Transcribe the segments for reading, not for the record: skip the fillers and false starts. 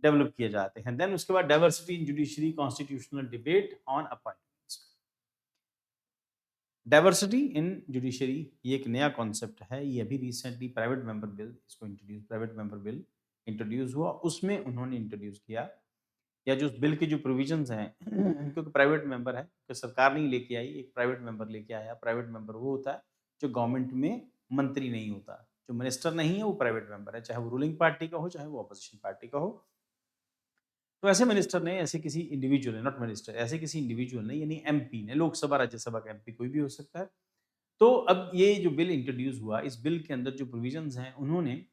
Develop किए जाते हैं। देन उसके बाद diversity in judiciary, constitutional debate on appointments. Diversity in judiciary ये एक नया कॉन्सेप्ट है, ये अभी recently private member bill introduce हुआ, उसमें उन्होंने इंट्रोड्यूस किया, या जो उस बिल के जो प्रोविजंस हैं क्योंकि प्राइवेट मेंबर है, तो सरकार नहीं लेके आई, एक प्राइवेट मेंबर लेके आया। प्राइवेट मेंबर वो होता है जो गवर्नमेंट में मंत्री नहीं होता, जो मिनिस्टर नहीं है वो प्राइवेट मेंबर है, चाहे वो रूलिंग पार्टी का हो, चाहे वो अपोजिशन पार्टी का हो। तो ऐसे मिनिस्टर ने, ऐसे किसी इंडिविजुअल ने, नॉट मिनिस्टर, ऐसे किसी इंडिविजुअल ने यानी एमपी ने, लोकसभा राज्यसभा का एमपी कोई भी हो सकता है। तो अब ये जो बिल इंट्रोड्यूस हुआ, इस बिल के अंदर जो प्रोविजंस हैं, उन्होंने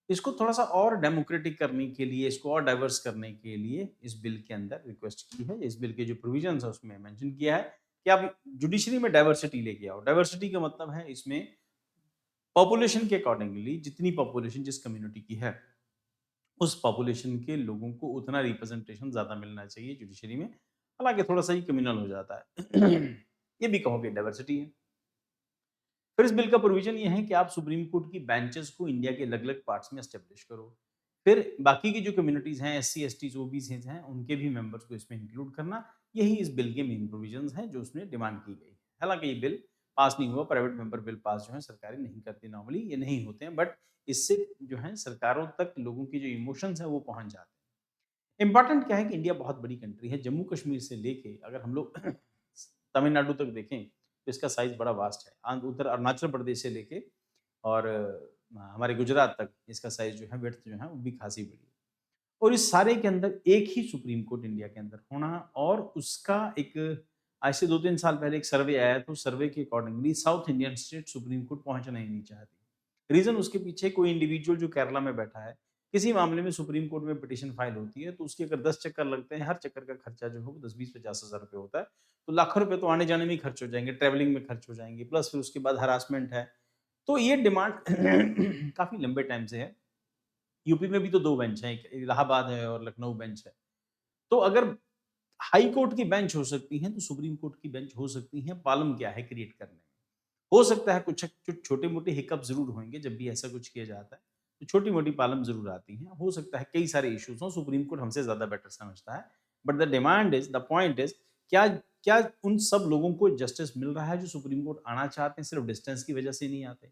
इसको थोड़ा-सा और डेमोक्रेटिक करने के लिए, इसको और डाइवर्स करने के लिए इस बिल के अंदर रिक्वेस्ट की है। इस बिल के जो प्रोविजंस है उसमें मेंशन किया है कि आप जुडिशरी में डाइवर्सिटी लेके आओ। डाइवर्सिटी का मतलब है इसमें पॉपुलेशन के अकॉर्डिंगली जितनी पॉपुलेशन जिस कम्युनिटी की है, उस पॉपुलेशन के लोगों को उतना रिप्रेजेंटेशन ज़्यादा मिलना चाहिए जुडिशरी में। हालाँकि थोड़ा-सा ये कम्युनल हो जाता है। ये भी कहो कि डाइवर्सिटी है। फिर इस बिल का प्रोविज़न ये है कि आप सुप्रीम कोर्ट की बेंचेस को इंडिया के अलग-अलग पार्ट्स में एस्टेब्लिश करो। फिर बाकी की जो कम्युनिटीज़ हैं, एससी, एसटीज़, ओबीसीज़ हैं, उनके भी मेंबर्स को इसमें इंक्लूड करना, यही इस बिल के मेन प्रोविज़न्स हैं जो उसमें डिमांड की गई है। हालाँकि ये बिल पास नहीं हुआ, प्राइवेट मेंबर बिल पास जो है सरकारें नहीं करती नॉर्मली, ये नहीं होते हैं, बट इससे जो है सरकारों तक लोगों की जो इमोशंस हैं वो पहुँच जाते हैं। इम्पोर्टेंट क्या है कि इंडिया बहुत बड़ी कंट्री है, जम्मू कश्मीर से लेके अगर हम लोग तमिलनाडु तक देखें, तो इसका साइज़ बड़ा वास्ट है। उधर अरुणाचल प्रदेश से लेके और हमारे गुजरात तक इसका साइज़ जो है, विड्थ जो है, वो भी खासी बड़ी है। और इस सारे के अंदर एक ही सुप्रीम कोर्ट इंडिया के अंदर होना, और उसका एक आज से 2-3 साल पहले एक सर्वे आया, तो सर्वे के accordingly south Indian state supreme court पहुँचना ही नहीं चाहती। रीज़न उसके पीछे कोई इंडिविजुअल जो केरला में बैठा है, किसी मामले में सुप्रीम कोर्ट में पिटीशन फाइल होती है, तो उसके अगर 10 चक्कर लगते हैं, हर चक्कर का खर्चा जो है वो 10, 20, 50 हज़ार रुपए होता है। तो लाखों रुपए तो आने-जाने में ही खर्च हो जाएँगे, ट्रैवलिंग में खर्च हो जाएँगे, प्लस फिर उसके बाद हरासमेंट है। तो ये डिमांड काफ़ी लंबे टाइम से है। यूपी में भी तो 2 बेंच हैं, एक इलाहाबाद है और लखनऊ बेंच है। तो अगर हाई कोर्ट की बेंच हो सकती हैं, तो सुप्रीम कोर्ट की बेंच हो सकती हैं, प्रॉब्लम क्या है क्रिएट करने में? हो सकता है कुछ छोटे-मोटे हिकअप ज़रूर होंगे जब भी ऐसा कुछ किया जाता है, तो छोटी-मोटी प्रॉब्लम ज़रूर आती हैं। हो सकता है कई सारे इश्यूज़ हों, सुप्रीम कोर्ट हमसे ज़्यादा बेटर समझता है। बट द पॉइंट इज़, क्या क्या उन सब लोगों को जस्टिस मिल रहा है जो सुप्रीम कोर्ट आना चाहते हैं, सिर्फ डिस्टेंस की वजह से नहीं आते?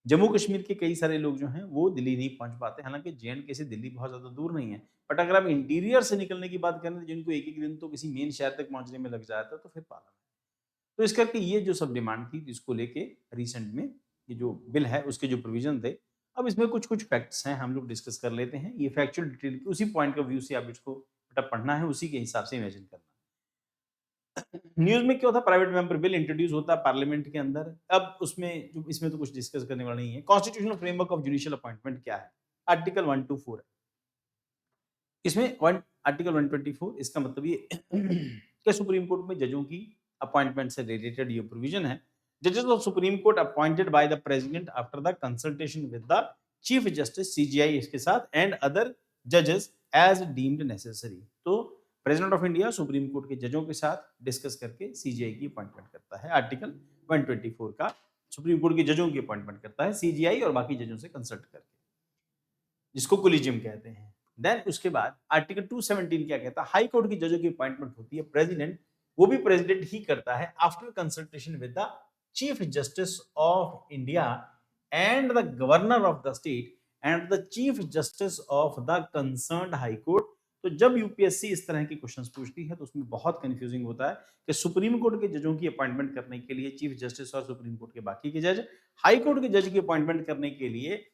जम्मू कश्मीर के कई सारे लोग जो हैं वो दिल्ली नहीं पहुँच पाते, हालाँकि जेएंडके से दिल्ली बहुत ज़्यादा दूर नहीं है। बट अगर आप इंटीरियर से निकलने की बात करें, तो जिनको एक-एक दिन तो किसी मेन शहर तक पहुँचने में लग जाता है, तो फिर प्रॉब्लम है। तो इस करके ये जो सब डिमांड थी, जिसको लेके रिसेंट में ये जो बिल है उसके जो प्रोविज़न थे, अब इसमें कुछ-कुछ फैक्ट्स हैं, हम लोग डिस्कस कर लेते हैं। ये फैक्चुअल डिटेल की उसी पॉइंट ऑफ व्यू से आप इसको बेटा पढ़ना है, उसी के हिसाब से इमेजिन करना है। न्यूज़ में क्या होता है, प्राइवेट मेंबर बिल इंट्रोड्यूस होता है पार्लियामेंट के अंदर। अब उसमें जो इसमें तो कुछ डिस्कस करने वाला नहीं है। Constitutional framework of judicial appointment क्या है? आर्टिकल 124 है। इसमें वन आर्टिकल 124 इसका मतलब ये कि सुप्रीम कोर्ट में जजों की अपॉइंटमेंट से रिलेटेड ये प्रोविजन है। जजेस of supreme court appointed by the president after the consultation with the chief justice CGI इसके साथ एंड अदर जजेस एज डीम्ड नेसेसरी। तो president of India supreme court के जजों के साथ डिस्कस करके सीजीआई की अपॉइंटमेंट करता है। आर्टिकल 124 का सुप्रीम कोर्ट के जजों की अपॉइंटमेंट करता है सीजीआई और बाकी जजों से कंसल्ट करके, जिसको कोलिजियम कहते हैं। देन उसके बाद आर्टिकल 217 क्या कहता है, हाई कोर्ट की जजों की अपॉइंटमेंट होती है, प्रेसिडेंट, वो भी प्रेसिडेंट ही करता है after consultation with the chief justice of India and the governor of the state and the chief justice of the concerned high court. तो जब यूपीएससी इस तरह के क्वेश्चंस पूछती है, तो उसमें बहुत कंफ्यूजिंग होता है कि सुप्रीम कोर्ट के जजों की अपॉइंटमेंट करने के लिए चीफ जस्टिस और सुप्रीम कोर्ट के बाकी के जज, हाई कोर्ट के जज की अपॉइंटमेंट करने के लिए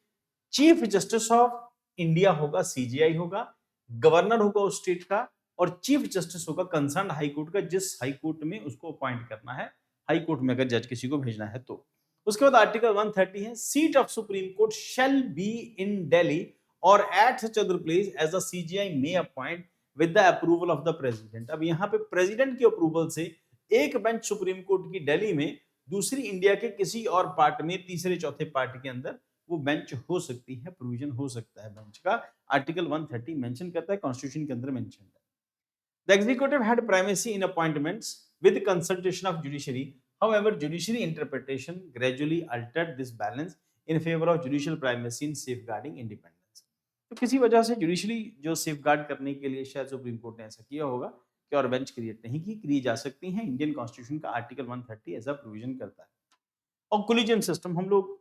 चीफ जस्टिस ऑफ इंडिया होगा, सीजीआई होगा, गवर्नर होगा उस स्टेट का, और चीफ जस्टिस होगा कंसर्न हाई कोर्ट का, जिस हाई कोर्ट में उसको अपॉइंट करना है, हाई कोर्ट में अगर जज किसी को भेजना है तो। उसके बाद आर्टिकल 130 है, seat of supreme court shall be in Delhi और at such other place as the CJI may appoint with the approval of the president. अब यहाँ पे प्रेसिडेंट की अप्रूवल से एक बेंच सुप्रीम कोर्ट की दिल्ली में, दूसरी इंडिया के किसी और पार्ट में, तीसरे चौथे पार्ट के अंदर वो बेंच हो सकती है, प्रोविजन हो सकता है बेंच का। आर्टिकल 130 मेंशन करता है, कॉन्स्टिट्यूशन के अंदर मेंशन है। The executive had primacy in appointments with consultation of judiciary, however judiciary interpretation gradually Altered this balance in favour of judicial primacy in safeguarding independence. तो किसी वजह से जुडिशरी जो सेफगार्ड करने के लिए शायद सुप्रीम कोर्ट ने ऐसा किया होगा कि और बेंच क्रिएट नहीं की जा सकती हैं। इंडियन कॉन्स्टिट्यूशन का आर्टिकल 130 ऐसा प्रोविजन करता है। और कोलिजियम सिस्टम हम लोग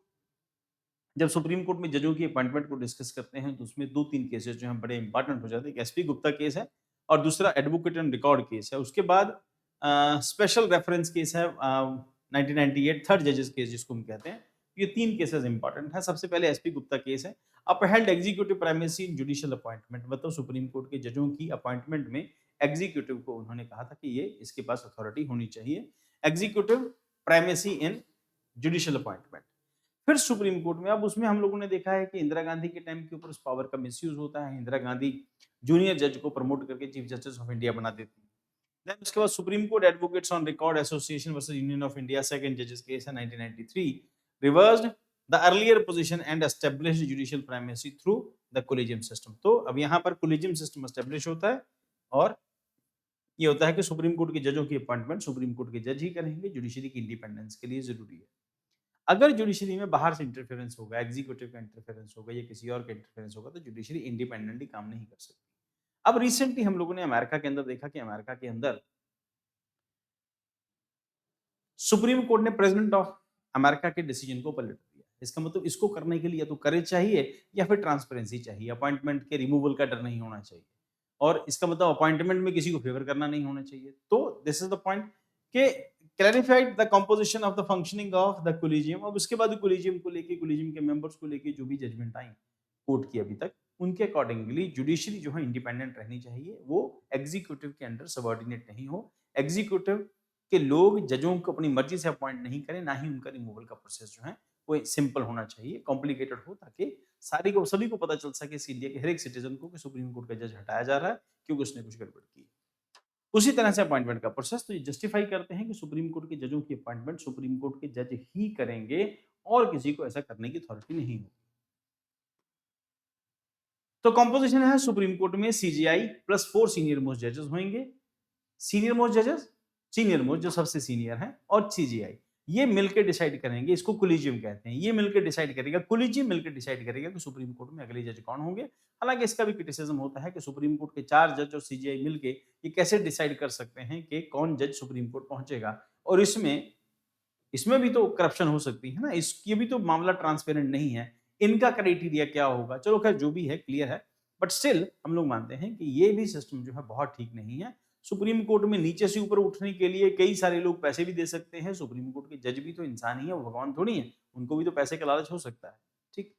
जब सुप्रीम कोर्ट में जजों की अपॉइंटमेंट को डिस्कस करते हैं तो उसमें 2-3 केसेस जो हैं बड़े इंपॉर्टेंट हो जाते हैं। एक एसपी गुप्ता केस है और दूसरा एडवोकेट एंड रिकॉर्ड केस है। उसके बाद स्पेशल रेफरेंस केस है 1998 थर्ड जजेस केस जिसको हम कहते हैं। ये 3 केसेस इंपॉर्टेंट हैं। सबसे पहले एसपी गुप्ता केस है। अपहेल्ड एग्जीक्यूटिव प्राइमेसी इन जुडिशियल अपॉइंटमेंट, मतलब सुप्रीम कोर्ट के जजों की अपॉइंटमेंट में एग्जीक्यूटिव को उन्होंने कहा था कि ये इसके पास अथॉरिटी होनी चाहिए। एग्जीक्यूटिव प्राइमेसी इन जुडिशियल अपॉइंटमेंट। फिर सुप्रीम कोर्ट में अब उसमें हम लोगों ने देखा है कि इंदिरा गांधी के टाइम के ऊपर उस पावर का मिसयूज होता है। इंदिरा गांधी जूनियर जज को प्रमोट करके चीफ जस्टिस ऑफ इंडिया बना देती है। देन उसके बाद supreme court advocates on record association versus union of India second जजेस केस है 1993 reversed the earlier position and established judicial primacy through the collegium system. तो अब यहाँ पर कोलिजियम सिस्टम एस्टैब्लिश होता है और ये होता है कि सुप्रीम कोर्ट के जजों की अपॉइंटमेंट सुप्रीम कोर्ट के जज ही करेंगे। जुडिशरी की इंडिपेंडेंस के लिए जरूरी है। अगर जुडिशरी में बाहर से इंटरफेरेंस होगा, एग्जीक्यूटिव का इंटरफेरेंस होगा या किसी और का इंटरफेरेंस होगा तो जुडिशरी इंडिपेंडेंटली काम नहीं कर सकती। अब रिसेंटली हम लोगों ने अमेरिका के अंदर देखा कि अमेरिका के अंदर सुप्रीम कोर्ट ने प्रेसिडेंट ऑफ अमेरिका के डिसीजन को पलट दिया। इसका मतलब इसको करने के लिए या तो करेज चाहिए या फिर ट्रांसपेरेंसी चाहिए। अपॉइंटमेंट के रिमूवल का डर नहीं होना चाहिए और इसका मतलब अपॉइंटमेंट में किसी को फेवर करना नहीं होना चाहिए। तो दिस इज द पॉइंट के clarified the composition of the functioning of the collegium. अब उसके बाद कोलिजियम को लेके, कोलिजियम के मेंबर्स को लेके जो भी जजमेंट आई कोर्ट की अभी तक, उनके अकॉर्डिंगली जुडिशरी जो है इंडिपेंडेंट रहनी चाहिए। वो एग्जीक्यूटिव के अंडर सबऑर्डिनेट नहीं हो। एग्जीक्यूटिव के लोग जजों को अपनी मर्जी से अपॉइंट नहीं करें, ना ही उनका रिमूवल का प्रोसेस जो है वो सिंपल होना चाहिए, कॉम्प्लिकेटेड हो, ताकि सभी को पता चल सके इस इंडिया के हर एक सिटीजन को कि सुप्रीम कोर्ट का जज हटाया जा रहा है क्योंकि उसने कुछ गड़बड़ की। उसी तरह से अपॉइंटमेंट का प्रोसेस तो ये जस्टिफाई करते हैं कि सुप्रीम कोर्ट के जजों की अपॉइंटमेंट सुप्रीम कोर्ट के जज ही करेंगे और किसी को ऐसा करने की अथॉरिटी नहीं होगी। तो कॉम्पोजिशन है सुप्रीम कोर्ट में सीजीआई प्लस 4 सीनियर मोस्ट जजेस होंगे। सीनियर मोस्ट जजेस, सीनियर मोस्ट जो सबसे सीनियर हैं, और सीजीआई, ये मिलकर डिसाइड करेंगे। इसको कोलिजियम कहते हैं। ये मिलकर डिसाइड करेगा, कोलिजियम मिलकर डिसाइड करेगा कि सुप्रीम कोर्ट में अगले जज कौन होंगे। हालांकि इसका भी क्रिटिसिज्म होता है कि सुप्रीम कोर्ट के 4 जज और सीजीआई मिलके ये कैसे डिसाइड कर सकते हैं कि कौन जज सुप्रीम कोर्ट पहुंचेगा। और इसमें इसमें भी तो करप्शन हो सकती है ना, ये भी तो मामला ट्रांसपेरेंट नहीं है। इनका क्राइटेरिया क्या होगा, चलो खैर जो भी है क्लियर है, बट स्टिल हम लोग मानते हैं कि ये भी सिस्टम जो है बहुत ठीक नहीं है। सुप्रीम कोर्ट में नीचे से ऊपर उठने के लिए कई सारे लोग पैसे भी दे सकते हैं। सुप्रीम कोर्ट के जज भी तो इंसान ही है, वो भगवान थोड़ी है, उनको भी तो पैसे का लालच हो सकता है। ठीक।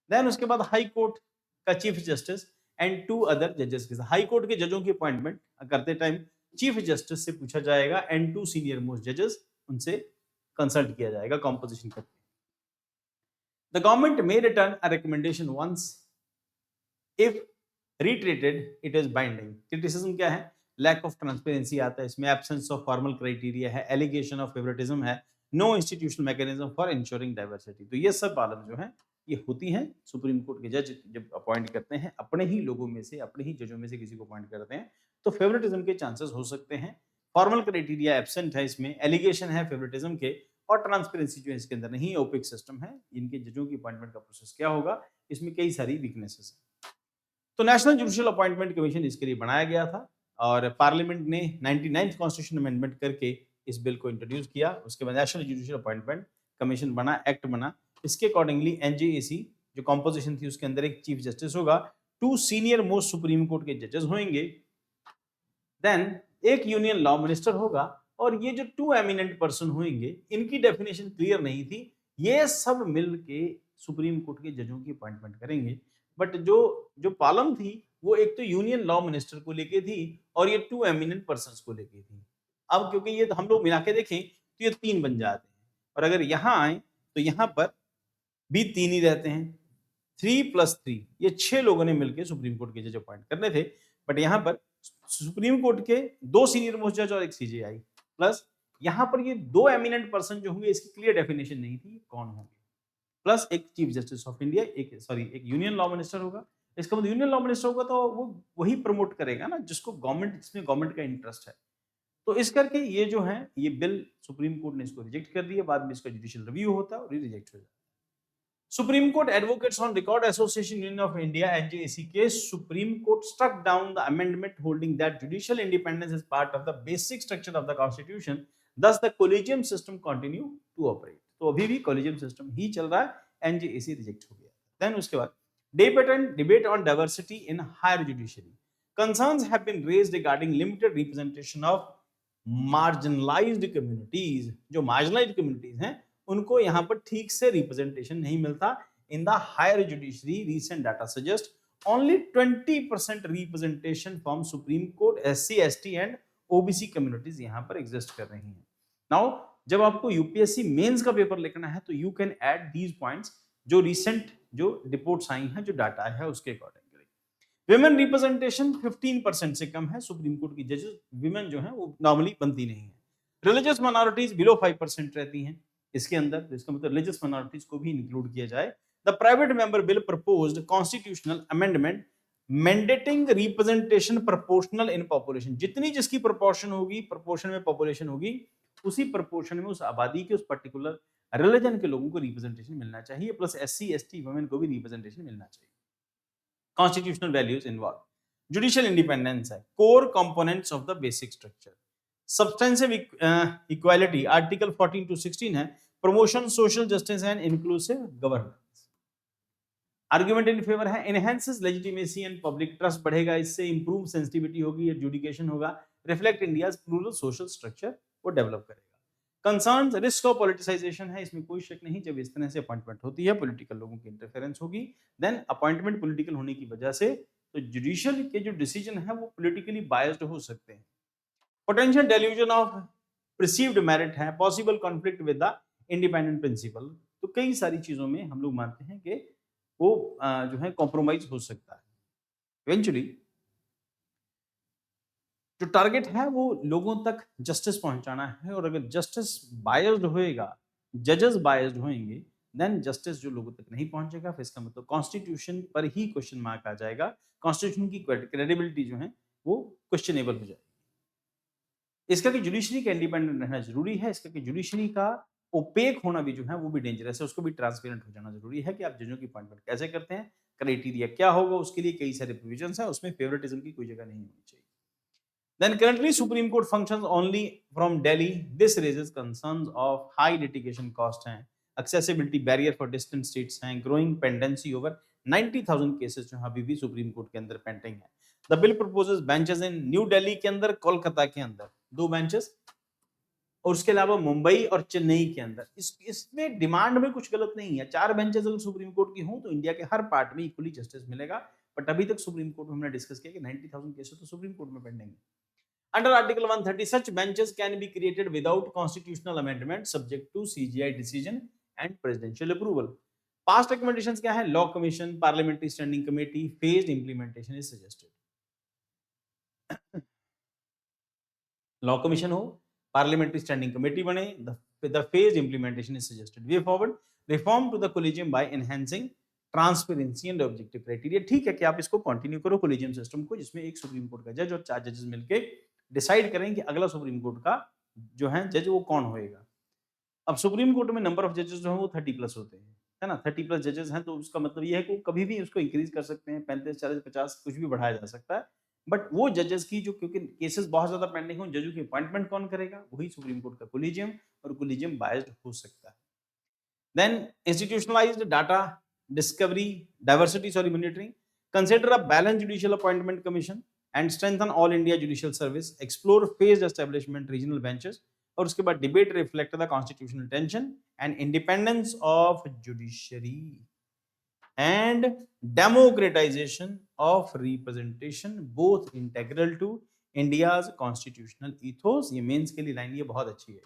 देन उसके बाद हाई कोर्ट का चीफ जस्टिस एंड 2 अदर जजेस के साथ, हाई कोर्ट के जजों की अपॉइंटमेंट करते टाइम चीफ जस्टिस से पूछा जाएगा एंड 2 सीनियर मोस्ट जजेस, उनसे कंसल्ट किया जाएगा कॉम्पोजिशन करके। The government may return a recommendation once if reiterated it is binding. Criticism क्या है, लैक ऑफ ट्रांसपेरेंसी आता है इसमें, एब्सेंस ऑफ फॉर्मल क्राइटेरिया है, एलिगेशन ऑफ फेवरेटिज्म है, no institutional mechanism for ensuring diversity. तो ये सब प्रॉब्लम जो है ये होती हैं। सुप्रीम कोर्ट के जज जब अपॉइंट करते हैं अपने ही लोगों में से, अपने ही जजों में से किसी को अपॉइंट करते हैं तो फेवरेटिज्म के चांसेस हो सकते हैं। फॉर्मल क्राइटेरिया एब्सेंट है इसमें, एलिगेशन है फेवरेटिज्म के, और ट्रांसपेरेंसी जो है इसके अंदर नहीं, ओपिक सिस्टम है। इनके जजों की अपॉइंटमेंट का प्रोसेस क्या होगा, इसमें कई सारी वीकनेसेस है। तो नेशनल जुडिशियल अपॉइंटमेंट कमीशन इसके लिए बनाया गया था और पार्लियामेंट ने 99th कॉन्स्टिट्यूशन अमेंडमेंट करके इस बिल को इंट्रोड्यूस किया। उसके बाद नेशनल जुडिशियल अपॉइंटमेंट कमीशन बना, एक्ट बना। इसके अकॉर्डिंगली एनजेएसी जो कॉम्पोजिशन थी उसके अंदर एक चीफ जस्टिस होगा, 2 सीनियर मोस्ट सुप्रीम कोर्ट के जजेस होंगे, देन एक यूनियन लॉ मिनिस्टर होगा। और ये जो 2 एमिनेंट पर्सन होंगे इनकी डेफिनेशन क्लियर नहीं थी, ये सब मिल के सुप्रीम कोर्ट के जजों की अपॉइंटमेंट करेंगे। बट जो जो प्रॉब्लम थी वो एक तो यूनियन लॉ मिनिस्टर को लेके थी और ये 2 एमिनेंट पर्संस को लेके थी। अब क्योंकि ये हम लोग मिला के देखें तो ये 3 बन जाते हैं, और अगर यहाँ आए तो यहाँ पर भी 3 ही रहते हैं। 3 + 3 ये 6 लोगों ने मिलकर सुप्रीम कोर्ट के जज अपॉइंट करने थे। बट यहाँ पर सुप्रीम कोर्ट के 2 सीनियर मोस्ट जज और एक सीजेआई, प्लस यहाँ पर ये 2 एमिनेंट पर्सन जो होंगे इसकी क्लियर डेफिनेशन नहीं थी कौन होंगे, प्लस एक चीफ जस्टिस ऑफ इंडिया, एक यूनियन लॉ मिनिस्टर होगा। इसका मतलब यूनियन लॉ मिनिस्टर होगा तो वो वही प्रमोट करेगा ना जिसको गवर्नमेंट, जिसमें गवर्नमेंट का इंटरेस्ट है। तो इस करके ये जो है ये बिल सुप्रीम कोर्ट ने इसको रिजेक्ट कर दिया। बाद में इसका जुडिशियल रिव्यू होता है और ये रिजेक्ट हो जाता है। Supreme Court Advocates on Record Association Union of India (NJAC) case, Supreme Court struck down the amendment holding that judicial independence is part of the basic structure of the Constitution. Thus, the collegium system continue to operate. तो अभी भी collegium system ही चल रहा है, NJAC reject हो गया. Then उसके बाद debate on diversity in higher judiciary. Concerns have been raised regarding limited representation of marginalized communities. जो marginalized communities हैं उनको यहाँ पर ठीक से रिप्रेजेंटेशन नहीं मिलता. In the higher judiciary recent data suggest only 20% representation from supreme court SC ST and OBC communities यहाँ पर एग्जिस्ट कर रही हैं. नाउ जब आपको यूपीएससी मेंस का पेपर लिखना है तो you can add these points जो रिसेंट जो रिपोर्ट्स आई हैं, जो डाटा है उसके अकॉर्डिंगली. विमेन रिप्रेजेंटेशन 15% से कम है. सुप्रीम कोर्ट की जजेस विमेन जो है वो नॉर्मली बनती नहीं है. रिलीजियस माइनॉरिटीज बिलो 5% रहती हैं इसके अंदर, इसका मतलब रिलीजियस माइनॉरिटीज को भी इंक्लूड किया जाए. The private member bill proposed constitutional amendment mandating representation proportional in population. जितनी जिसकी प्रोपोर्शन होगी, प्रोपोर्शन में पॉपुलेशन होगी, उसी प्रोपोर्शन में उस आबादी के उस पर्टिकुलर रिलीजन के लोगों को रिप्रेजेंटेशन मिलना चाहिए, प्लस SC ST वुमेन को भी रिप्रेजेंटेशन मिलना चाहिए. Constitutional values involve. Judicial independence है core components of the basic structure. Substantive equality article 14 to 16 है. Promotion social justice and inclusive governance. Argument in favour है enhances legitimacy and public trust बढ़ेगा, इससे improve sensitivity होगी, education होगा, reflect India's plural social structure वो develop करेगा. Concerns risk of politicisation है, इसमें कोई शक नहीं. जब इस तरह से अपॉइंटमेंट होती है पॉलिटिकल लोगों की इंटरफेरेंस होगी, देन अपॉइंटमेंट पॉलिटिकल होने की वजह से तो जुडिशियल के जो डिसीजन है वो पॉलिटिकली बायस्ड हो सकते हैं. Potential dilution of perceived merit है, possible conflict with the independent principle. तो कई सारी चीजों में हम लोग मानते हैं कि वो जो है कॉम्प्रोमाइज हो सकता है. इवेंचुअली जो टारगेट है वो लोगों तक जस्टिस पहुंचाना है, और अगर जस्टिस बायस्ड होएगा, जजेस बायस्ड होंगे, देन जस्टिस जो लोगों तक नहीं पहुंचेगा, फिर इसका मतलब कॉन्स्टिट्यूशन पर ही क्वेश्चन मार्क आ जाएगा. कॉन्स्टिट्यूशन की क्रेडिबिलिटी जो है वो क्वेश्चनेबल हो जाएगी. इसका कि जुडिशरी का इंडिपेंडेंट रहना जरूरी है. इसका कि जुडिशरी का ओपेक होना भी जो है वो भी डेंजरस है. उसको भी ट्रांसपेरेंट हो जाना जरूरी है कि आप जजों की अपॉइंटमेंट कैसे करते हैं, क्राइटेरिया क्या होगा, उसके लिए कई सारे प्रोविजंस हैं. उसमें फेवरेटिज्म की कोई जगह नहीं होनी चाहिए. Then currently Supreme Court functions only from Delhi. This raises concerns of high litigation cost हैं, accessibility barrier for distant states हैं, growing pendency over 90,000 cases जो अभी भी सुप्रीम कोर्ट के अंदर पेंडिंग है. The bill proposes benches in new Delhi के अंदर, कोलकाता के अंदर 2 बेंचेस, और उसके अलावा मुंबई और चेन्नई के अंदर. इसमें डिमांड में कुछ गलत नहीं है. 4 बेंचेस अगर सुप्रीम कोर्ट की हों तो इंडिया के हर पार्ट में इक्वली जस्टिस मिलेगा. बट अभी तक सुप्रीम कोर्ट में हमने डिस्कस किया कि 90,000 केसेस तो सुप्रीम कोर्ट में पेंडिंग है. Under Article 130, such benches can be created without constitutional amendment, subject to CGI decision and presidential approval. Past recommendations क्या है? Law Commission, Parliamentary Standing Committee, phased implementation is suggested. Law Commission हो, Parliamentary Standing Committee बने, the phased implementation is suggested. Way forward, reform to the collegium by enhancing transparency and objective criteria. ठीक है कि आप इसको continue करो collegium system को, जिसमें एक सुप्रीम कोर्ट का जज और 4 जजेस मिलके डिसाइड करें कि अगला सुप्रीम कोर्ट का जो है जज वो कौन होएगा. अब सुप्रीम कोर्ट में नंबर ऑफ जजेस जो है वो 30+ होते हैं, है ना. 30+ जजेस हैं तो उसका मतलब ये है कि कभी भी उसको इंक्रीज कर सकते हैं, 35 40 50 कुछ भी बढ़ाया जा सकता है. बट वो जजेस की जो, क्योंकि केसेस बहुत ज्यादा पेंडिंग हो, जजों की अपॉइंटमेंट कौन करेगा? वही सुप्रीम कोर्ट का कोलिजियम, और कोलिजियम बायस्ड हो सकता है. Then institutionalized data discovery diversity monitoring, consider a balanced judicial appointment commission and strengthen all India judicial service, explore phased establishment regional benches, और उसके बाद debate reflect the constitutional tension and independence of judiciary and democratization of representation, both integral to India's constitutional ethos. ये mains के लिए line ये बहुत अच्छी है.